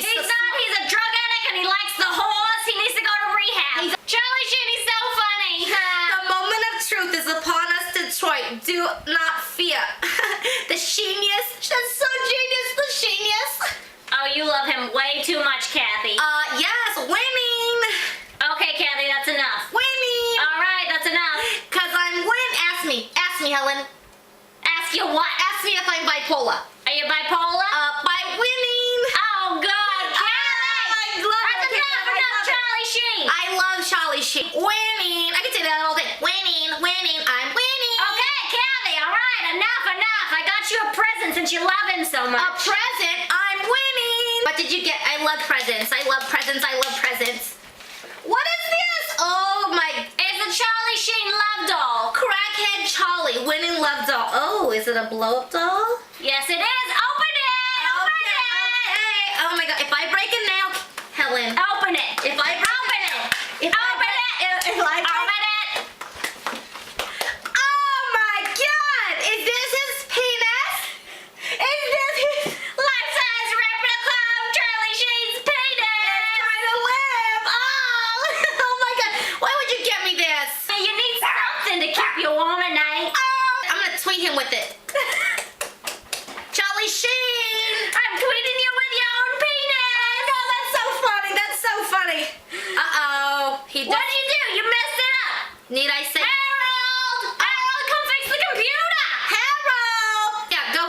He's not. He's a drug addict and he likes the horse. He needs to go to rehab. Charlie Sheen, he's so funny. The moment of truth is upon us, Detroit. Do not fear. The genius. That's so genius. The genius. Oh, you love him way too much, Kathy. Yes, winning. Okay, Kathy, that's enough. Winning. All right, that's enough. Cause I'm win. Ask me, Helen. Ask you what? Ask me if I'm bipolar. Are you bipolar? By winning. Oh, God, Kathy! I love That's it. enough, Charlie Sheen. I love Charlie Sheen. Winning. I can say that all day. Winning, winning. I'm winning. Okay, Kathy, all right, enough. I got you a present since you love him so A much. present. I'm winning. What did you get? I love presents. I love presents. I love presents. What is this? Oh my. It's a Charlie Sheen love doll. Crackhead Charlie winning love doll. Oh, is it a blow up doll? Yes, it is. Open it. Open it. Okay. Oh my god. If I break a nail, Helen. Open it. If I Open it. If I Open it. If I Open it. Oh my god. Is this his penis? Is this his Life-size replica of Charlie Sheen's penis. trying to live? Oh. Oh my god. Why would you get me this? You need something to keep you warm at night. Oh. I'm gonna tweet him with it. Charlie Sheen. I'm tweeting you with your own penis. No, that's so funny. That's so funny. Uh-oh. What did you do? You messed it up. Need I say? Harold! Harold, come fix the computer! Harold! Yeah, go